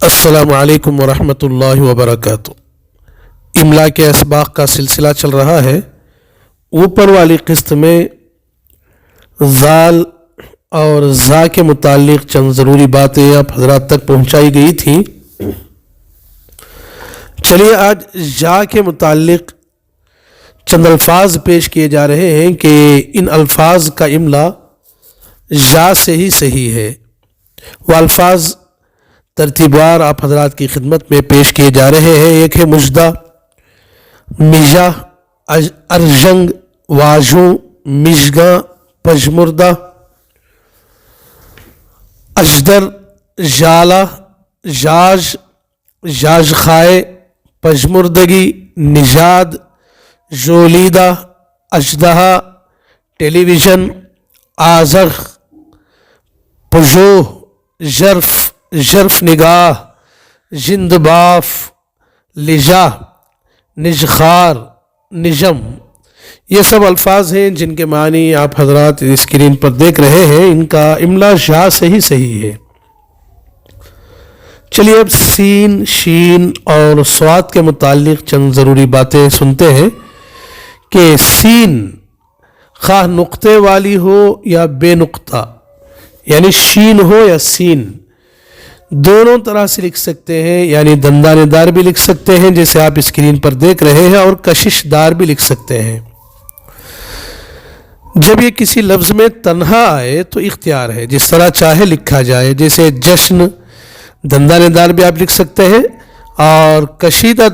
السلام علیکم ورحمۃ اللہ وبرکاتہ۔ املا کے اسباق کا سلسلہ چل رہا ہے۔ اوپر والی قسط میں ذال اور زا کے متعلق چند ضروری باتیں آپ حضرات تک پہنچائی گئی تھیں۔ چلیے آج جا کے متعلق چند الفاظ پیش کیے جا رہے ہیں کہ ان الفاظ کا املا جا سے ہی صحیح ہے۔ وہ الفاظ ترتیبوار آپ حضرات کی خدمت میں پیش کیے جا رہے ہیں۔ ایک ہے مژدہ، میجا، ارجنگ، واجوں، مژگاں، پژمردہ، اجدر، ژالہ، ژاژ، ژاژخائے، پژمردگی، نژاد، ژولیدہ، اژدہا، ٹیلی ویژن، آذخ، پژوہ، ژرف، ژرف نگاہ، ژند باف، لجا، نجخار، نجم، یہ سب الفاظ ہیں جن کے معنی آپ حضرات اسکرین پر دیکھ رہے ہیں۔ ان کا املا جا سے ہی صحیح ہے۔ چلیے اب سین، شین اور صاد کے متعلق چند ضروری باتیں سنتے ہیں کہ سین خواہ نقطے والی ہو یا بے نقطہ، یعنی شین ہو یا سین، دونوں طرح سے لکھ سکتے ہیں، یعنی دندانے دار بھی لکھ سکتے ہیں جیسے آپ اسکرین پر دیکھ رہے ہیں، اور کشش دار بھی لکھ سکتے ہیں۔ جب یہ کسی لفظ میں تنہا آئے تو اختیار ہے، جس طرح چاہے لکھا جائے، جیسے جشن دندانے دار بھی آپ لکھ سکتے ہیں اور کشیدہ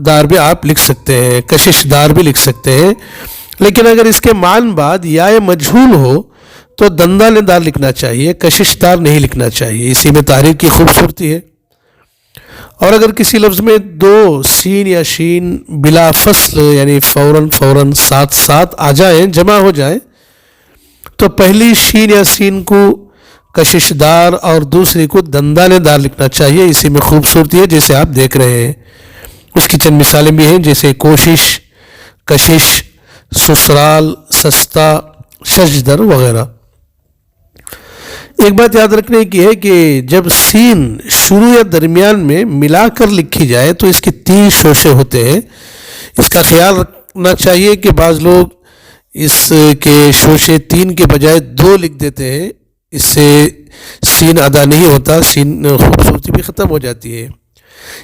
دار بھی آپ لکھ سکتے ہیں، کشش دار بھی لکھ سکتے ہیں۔ لیکن اگر اس کے معنی بعد یا مجہول ہو تو دندانے دار لکھنا چاہیے، کشش دار نہیں لکھنا چاہیے، اسی میں تحریر کی خوبصورتی ہے۔ اور اگر کسی لفظ میں دو سین یا شین بلا فصل یعنی فوراً ساتھ ساتھ آ جائیں، جمع ہو جائیں، تو پہلی شین یا سین کو کشش دار اور دوسری کو دندانے دار لکھنا چاہیے، اسی میں خوبصورتی ہے جیسے آپ دیکھ رہے ہیں۔ اس کی چند مثالیں بھی ہیں جیسے کوشش، کشش، سسرال، سستا، شجدر وغیرہ۔ ایک بات یاد رکھنے کی ہے کہ جب سین شروع یا درمیان میں ملا کر لکھی جائے تو اس کے 3 شوشے ہوتے ہیں۔ اس کا خیال رکھنا چاہیے کہ بعض لوگ اس کے شوشے 3 کے بجائے 2 لکھ دیتے ہیں، اس سے سین ادا نہیں ہوتا، سین خوبصورتی بھی ختم ہو جاتی ہے۔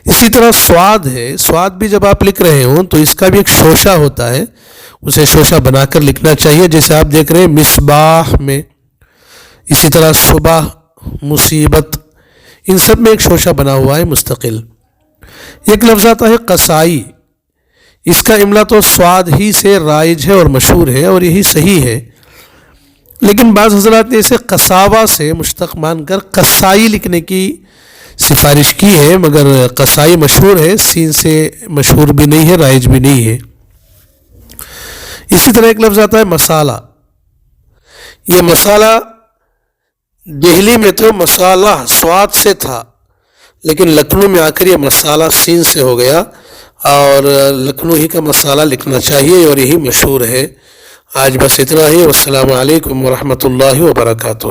اسی طرح سواد ہے، سواد بھی جب آپ لکھ رہے ہوں تو اس کا بھی ایک شوشہ ہوتا ہے، اسے شوشہ بنا کر لکھنا چاہیے جیسے آپ دیکھ رہے ہیں مصباح میں۔ اسی طرح صبح، مصیبت، ان سب میں ایک شوشہ بنا ہوا ہے مستقل۔ ایک لفظ آتا ہے قصائی، اس کا املا تو سواد ہی سے رائج ہے اور مشہور ہے اور یہی صحیح ہے، لیکن بعض حضرات نے اسے قصاوہ سے مشتق مان کر قصائی لکھنے کی سفارش کی ہے، مگر قصائی مشہور ہے، سین سے مشہور بھی نہیں ہے، رائج بھی نہیں ہے۔ اسی طرح ایک لفظ آتا ہے مسالہ، یہ مسالہ دہلی میں تو مسالہ سواد سے تھا، لیکن لکھنؤ میں آ کر یہ مسالہ سین سے ہو گیا، اور لکھنؤ ہی کا مسالہ لکھنا چاہیے اور یہی مشہور ہے۔ آج بس اتنا ہی، والسلام علیکم ورحمۃ اللہ وبرکاتہ۔